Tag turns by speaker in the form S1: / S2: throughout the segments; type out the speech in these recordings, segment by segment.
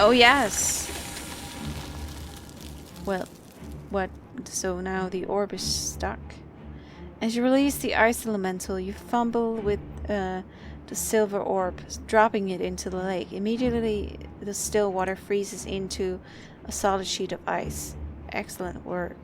S1: Oh, yes. Well, what? So now the orb is stuck. As you release the ice elemental, you fumble with the silver orb, dropping it into the lake. Immediately, the still water freezes into a solid sheet of ice. Excellent work.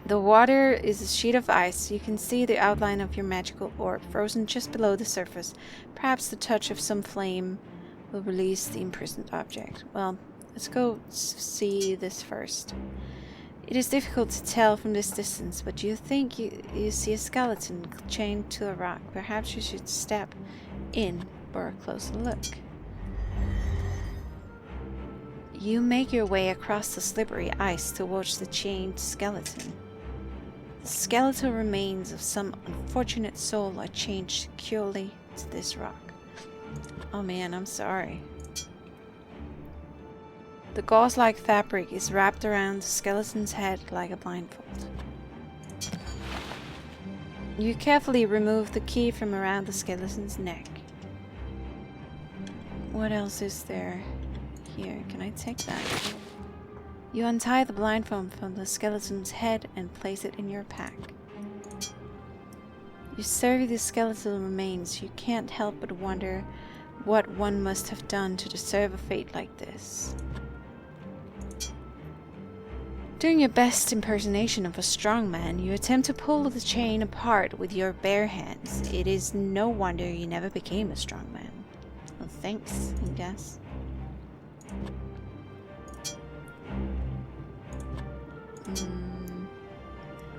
S1: The water is a sheet of ice. You can see the outline of your magical orb, frozen just below the surface. Perhaps the touch of some flame will release the imprisoned object. Well, let's go see this first. It is difficult to tell from this distance, but you think you see a skeleton chained to a rock. Perhaps you should step in for a closer look. You make your way across the slippery ice towards the chained skeleton. The skeletal remains of some unfortunate soul are chained securely to this rock. Oh man, I'm sorry. The gauze-like fabric is wrapped around the skeleton's head like a blindfold. You carefully remove the key from around the skeleton's neck. What else is there here? Can I take that? You untie the blindfold from the skeleton's head and place it in your pack. You survey the skeletal remains. You can't help but wonder what one must have done to deserve a fate like this. Doing your best impersonation of a strong man, you attempt to pull the chain apart with your bare hands. It is no wonder you never became a strong man. Well, thanks, I guess.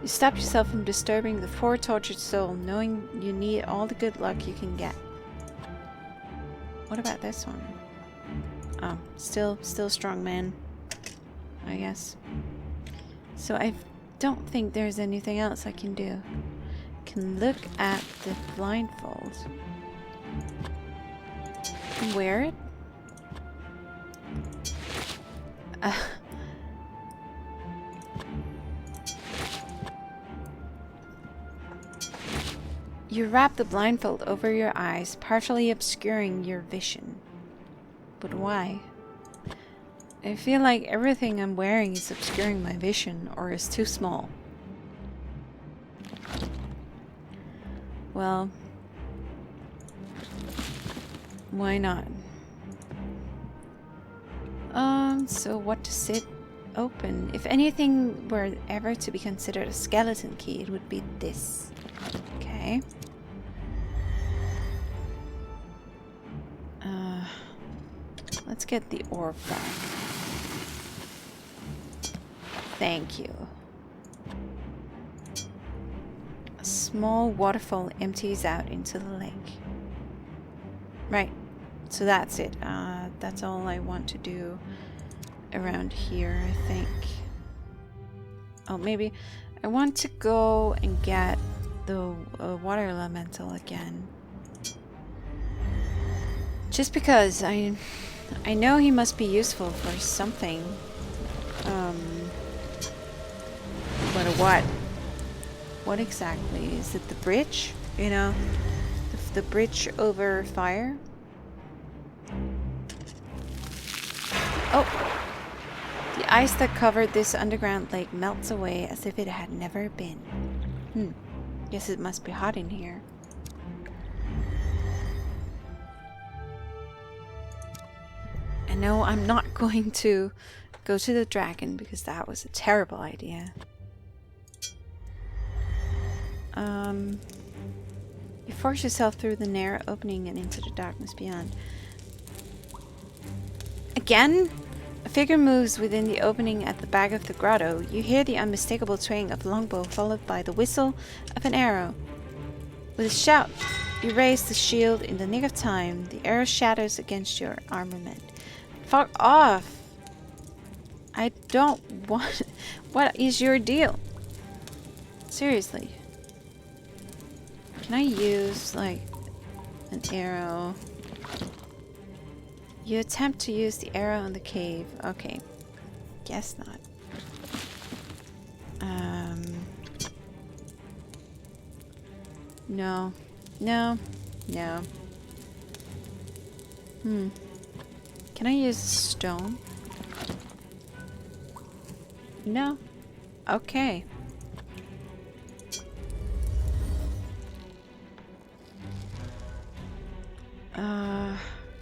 S1: You stop yourself from disturbing the poor tortured soul, knowing you need all the good luck you can get. What about this one? Oh, still strong man, I guess. So I don't think there's anything else I can do. Can look at the blindfold. Wear it? You wrap the blindfold over your eyes, partially obscuring your vision. But why? I feel like everything I'm wearing is obscuring my vision or is too small. Well, why not? So what does it open? If anything were ever to be considered a skeleton key, it would be this. Okay. Let's get the orb back. Thank you. A small waterfall empties out into the lake. Right. So that's it. That's all I want to do around here, I think. Oh, maybe I want to go and get the water elemental again. Just because I know he must be useful for something. But what? What exactly? Is it the bridge? You know, the bridge over fire? Oh! The ice that covered this underground lake melts away as if it had never been. Guess it must be hot in here. And no, I'm not going to go to the dragon because that was a terrible idea. You force yourself through the narrow opening and into the darkness beyond. Again? A figure moves within the opening at the back of the grotto. You hear the unmistakable twang of a longbow followed by the whistle of an arrow. With a shout, you raise the shield in the nick of time. The arrow shatters against your armament. Fuck off! I don't want... What is your deal? Seriously. Can I use, like, an arrow? You attempt to use the arrow in the cave. Okay. Guess not. No. No. No. Can I use stone? No. Okay.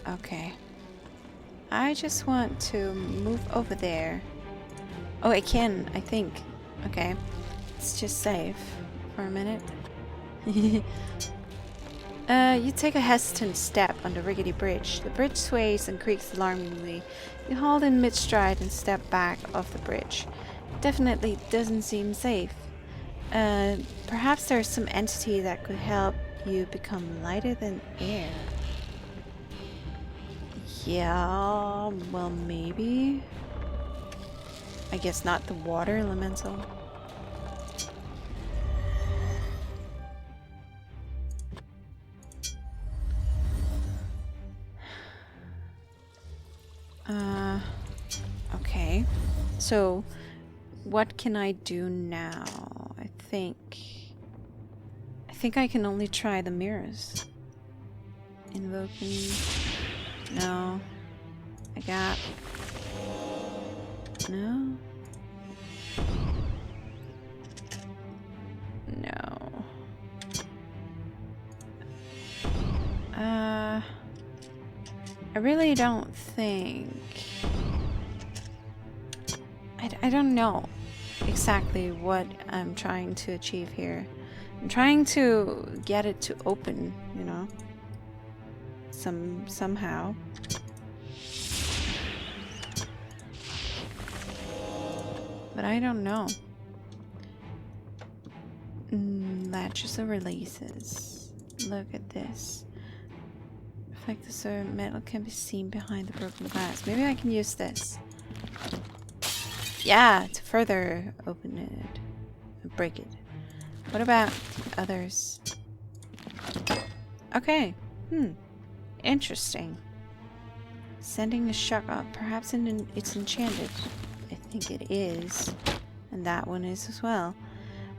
S1: Okay. I just want to move over there. Oh, I can, I think. Okay. Let's just save for a minute. You take a hesitant step on the rickety bridge. The bridge sways and creaks alarmingly. You halt in mid-stride and step back off the bridge. Definitely doesn't seem safe. Perhaps there's some entity that could help you become lighter than air. Yeah, well, maybe. I guess not the water elemental. Okay. So, what can I do now? I think I can only try the mirrors. Invoking. No. I got. No. No. I really don't think. I don't know exactly what I'm trying to achieve here. I'm trying to get it to open, you know, somehow. But I don't know. Latches or releases. Look at this. Reflective sir, metal can be seen behind the broken glass. Maybe I can use this. Yeah, to further open it. Break it. What about the others? Okay. Interesting. Sending a shock up. Perhaps it's enchanted. I think it is. And that one is as well.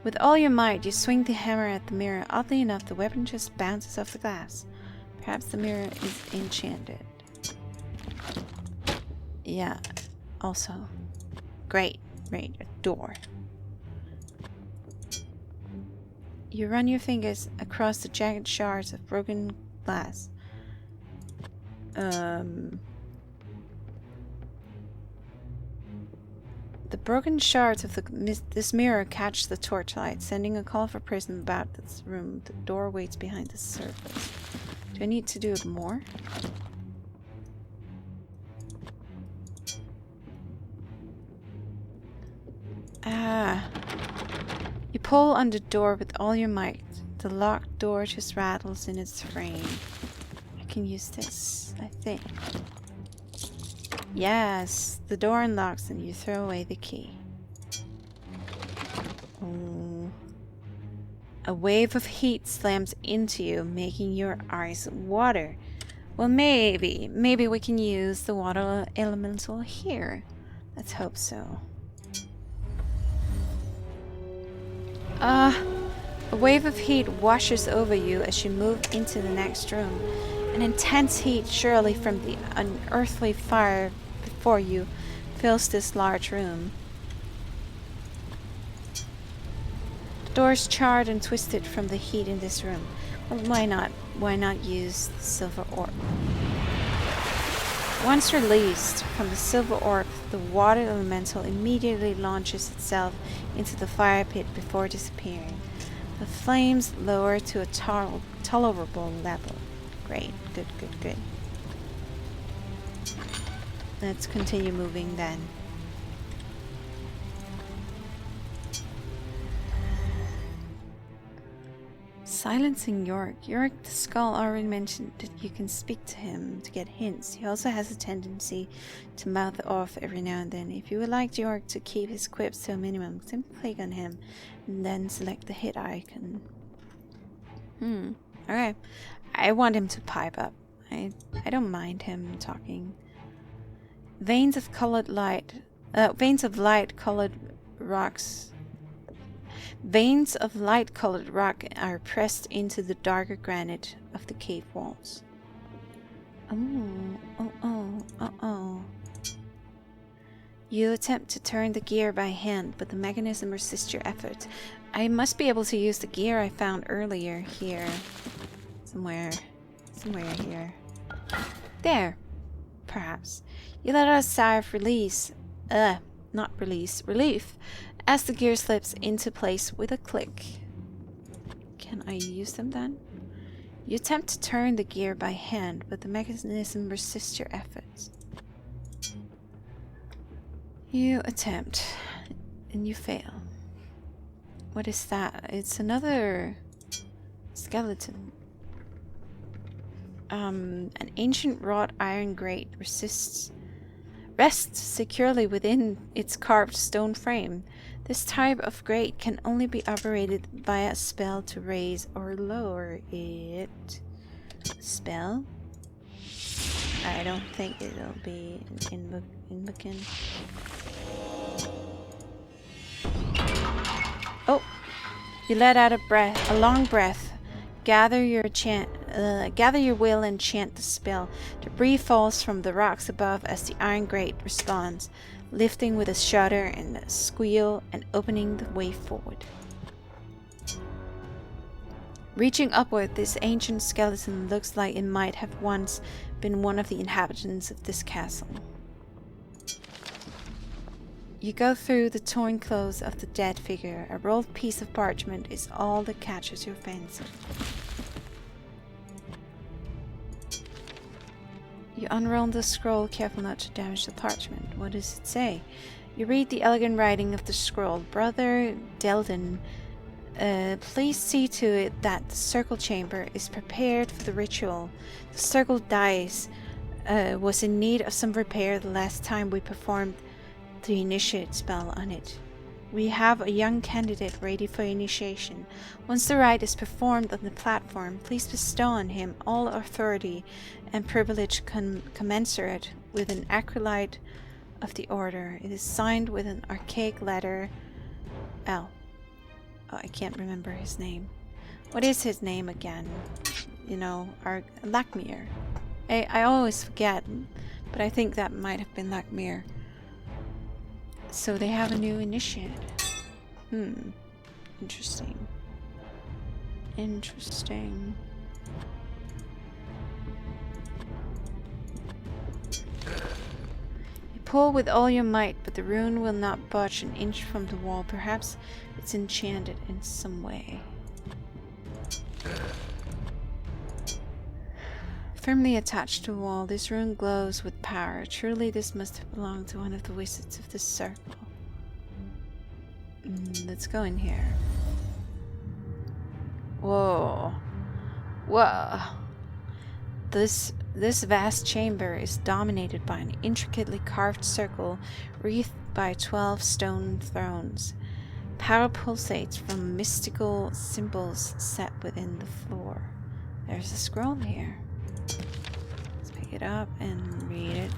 S1: With all your might, you swing the hammer at the mirror. Oddly enough, the weapon just bounces off the glass. Perhaps the mirror is enchanted. Yeah. Also. Great. A door. You run your fingers across the jagged shards of broken glass. The broken shards of this mirror catch the torchlight, sending a call for prism about this room. The door waits behind the surface. Do I need to do it more? You pull on the door with all your might. The locked door just rattles in its frame. I can use this, I think. Yes, the door unlocks and you throw away the key. Oh. A wave of heat slams into you, making your eyes water. Well, maybe we can use the water elemental here. Let's hope so. A wave of heat washes over you as you move into the next room. An intense heat, surely from the unearthly fire before you, fills this large room. The door's charred and twisted from the heat in this room. Well, why not? Why not use the silver orb? Once released from the silver orb, the water elemental immediately launches itself into the fire pit before disappearing. The flames lower to a tolerable level. Great. Good. Let's continue moving then. Silencing Yorick. Yorick the Skull already mentioned that you can speak to him to get hints. He also has a tendency to mouth off every now and then. If you would like Yorick to keep his quips to a minimum, simply click on him and then select the hit icon. Okay. I want him to pipe up. I don't mind him talking. Veins of light-colored rock are pressed into the darker granite of the cave walls. Oh. You attempt to turn the gear by hand, but the mechanism resists your efforts. I must be able to use the gear I found earlier here. Somewhere here. There. Perhaps. You let out a sigh of relief, as the gear slips into place with a click. Can I use them then? You attempt to turn the gear by hand, but the mechanism resists your efforts. You attempt, and you fail. What is that? It's another skeleton. An ancient wrought iron grate rests securely within its carved stone frame. This type of grate can only be operated by a spell to raise or lower it. Spell? I don't think it'll be an invocation. Oh! You let out a long breath. Gather your will and chant the spell. Debris falls from the rocks above as the iron grate responds, lifting with a shudder and a squeal and opening the way forward. Reaching upward, this ancient skeleton looks like it might have once been one of the inhabitants of this castle. You go through the torn clothes of the dead figure. A rolled piece of parchment is all that catches your fancy. You unroll the scroll, careful not to damage the parchment. What does it say? You read the elegant writing of the scroll. Brother Delden, please see to it that the circle chamber is prepared for the ritual. The circle dice was in need of some repair the last time we performed the initiate spell on it. We have a young candidate ready for initiation. Once the rite is performed on the platform, please bestow on him all authority and privilege commensurate with an acolyte of the order. It is signed with an archaic letter L. Oh, I can't remember his name. What is his name again? You know, Lakmir. I always forget, but I think that might have been Lakmir. So they have a new initiate. Interesting. Interesting. You pull with all your might, but the rune will not budge an inch from the wall. Perhaps it's enchanted in some way. Firmly attached to the wall, this rune glows with power. Truly this must have belonged to one of the wizards of this circle. Let's go in here. Whoa. Whoa. This vast chamber is dominated by an intricately carved circle wreathed by 12 stone thrones. Power pulsates from mystical symbols set within the floor. There's a scroll here. Let's pick it up and read it.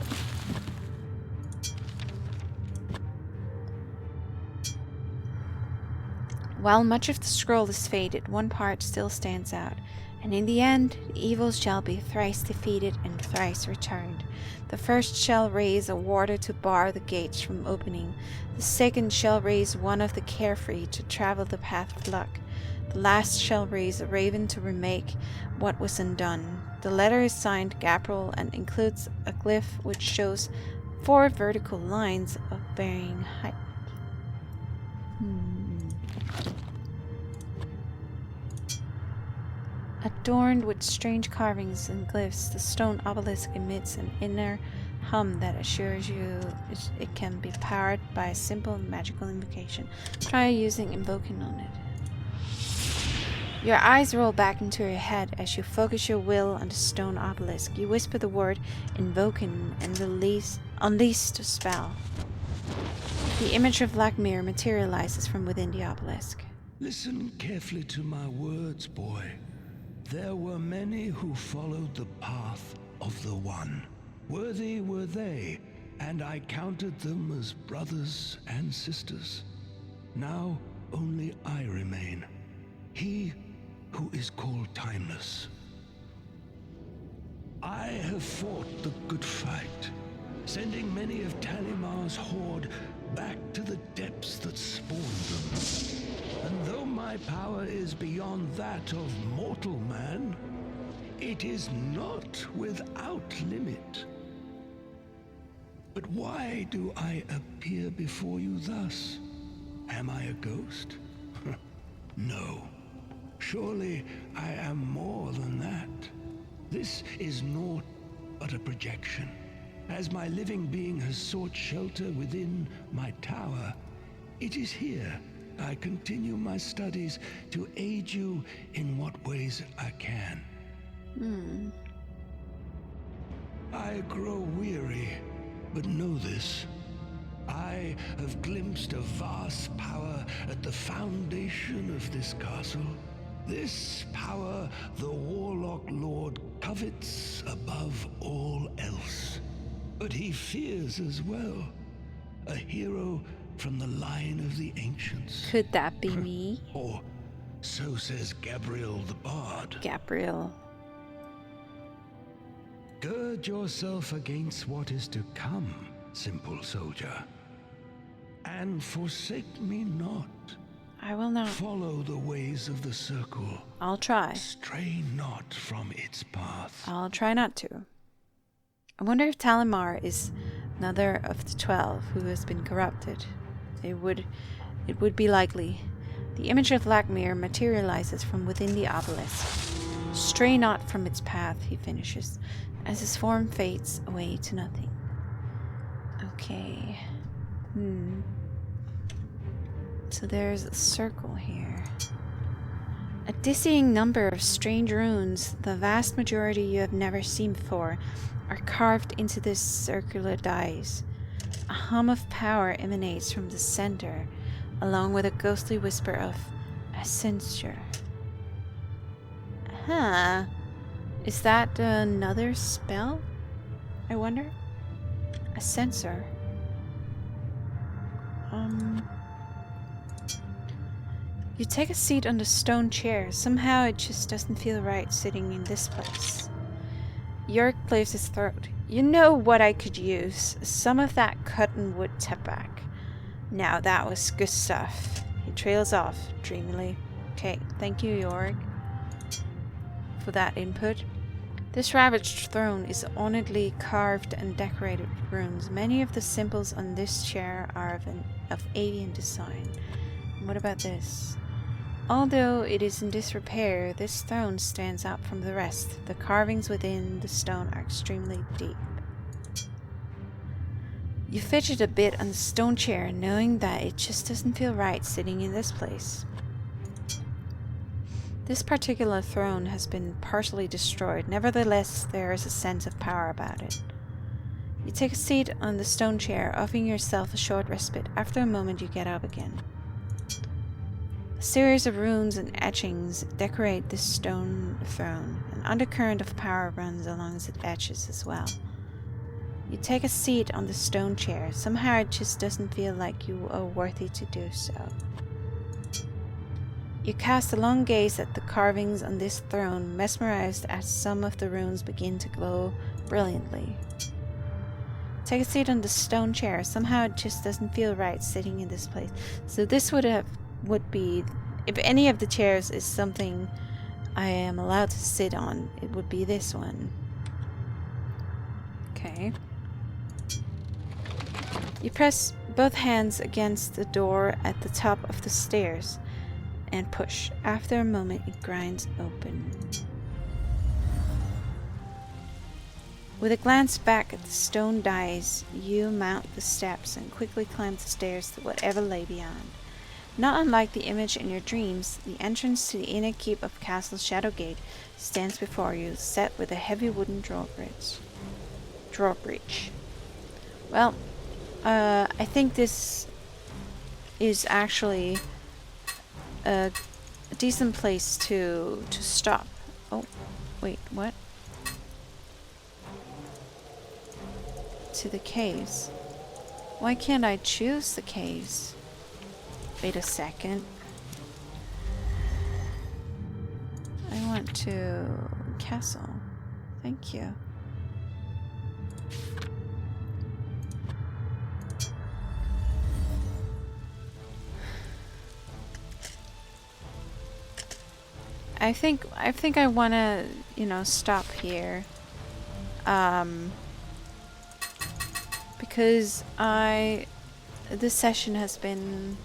S1: While much of the scroll is faded, one part still stands out. And in the end, the evils shall be thrice defeated and thrice returned. The first shall raise a warder to bar the gates from opening. The second shall raise one of the carefree to travel the path of luck. The last shall raise a raven to remake what was undone. The letter is signed Gabriel and includes a glyph which shows 4 vertical lines of varying height. Adorned with strange carvings and glyphs, the stone obelisk emits an inner hum that assures you it can be powered by a simple magical invocation. Try using invoking on it. Your eyes roll back into your head as you focus your will on the stone obelisk. You whisper the word invoking and unleash the spell. The image of Lakmir materializes from within the obelisk.
S2: Listen carefully to my words, boy. There were many who followed the path of the One. Worthy were they, and I counted them as brothers and sisters. Now only I remain, he who is called Timeless. I have fought the good fight, sending many of Talimar's horde back to the depths that spawned them. And though my power is beyond that of mortal man, it is not without limit. But why do I appear before you thus? Am I a ghost? No. Surely I am more than that. This is naught but a projection. As my living being has sought shelter within my tower, it is here I continue my studies to aid you in what ways I can. I grow weary, but know this. I have glimpsed a vast power at the foundation of this castle. This power the Warlock Lord covets above all else. But he fears as well. A hero from the line of the ancients.
S1: Could that be me?
S2: Or so says Gabriel the Bard.
S1: Gabriel.
S2: Gird yourself against what is to come, simple soldier. And forsake me not.
S1: I will not.
S2: Follow the ways of the circle.
S1: I'll try.
S2: Stray not from its path.
S1: I'll try not to. I wonder if Talimar is another of the 12 who has been corrupted. It would be likely. The image of Lakmir materializes from within the obelisk. Stray not from its path, he finishes, as his form fades away to nothing. Okay. So there's a circle here. A dizzying number of strange runes, the vast majority you have never seen before, are carved into this circular dais. A hum of power emanates from the center, along with a ghostly whisper of a censure. Huh. Is that another spell? I wonder? A censor. You take a seat on the stone chair. Somehow it just doesn't feel right sitting in this place. Jair clears his throat. You know what I could use? Some of that cottonwood tobacco. Now that was good stuff. He trails off dreamily. Okay, thank you, Jair, for that input. This ravaged throne is ornately carved and decorated with runes. Many of the symbols on this chair are of alien design. And what about this? Although it is in disrepair, this throne stands out from the rest. The carvings within the stone are extremely deep. You fidget a bit on the stone chair, knowing that it just doesn't feel right sitting in this place. This particular throne has been partially destroyed. Nevertheless, there is a sense of power about it. You take a seat on the stone chair, offering yourself a short respite. After a moment, you get up again. A series of runes and etchings decorate this stone throne. An undercurrent of power runs along its edges as well. You take a seat on the stone chair. Somehow it just doesn't feel like you are worthy to do so. You cast a long gaze at the carvings on this throne, mesmerized as some of the runes begin to glow brilliantly. Take a seat on the stone chair. Somehow it just doesn't feel right sitting in this place. So this would be, if any of the chairs is something I am allowed to sit on, it would be this one. Okay. You press both hands against the door at the top of the stairs and push. After a moment, it grinds open. With a glance back at the stone dais, you mount the steps and quickly climb the stairs to whatever lay beyond. Not unlike the image in your dreams, the entrance to the inner keep of Castle Shadowgate stands before you, set with a heavy wooden drawbridge. Well, I think this is actually a decent place to stop. Oh, wait, what? To the caves. Why can't I choose the caves? Wait a second. I want to castle. Thank you. I think I wanna, you know, stop here. Because this session has been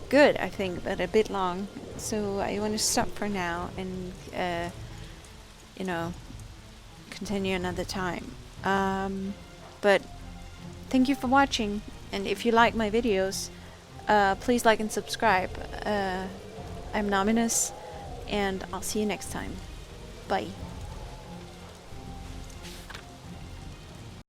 S1: good, I think, but a bit long. So I want to stop for now and, you know, continue another time. But thank you for watching, and if you like my videos, please like and subscribe. I'm Nominous, and I'll see you next time. Bye.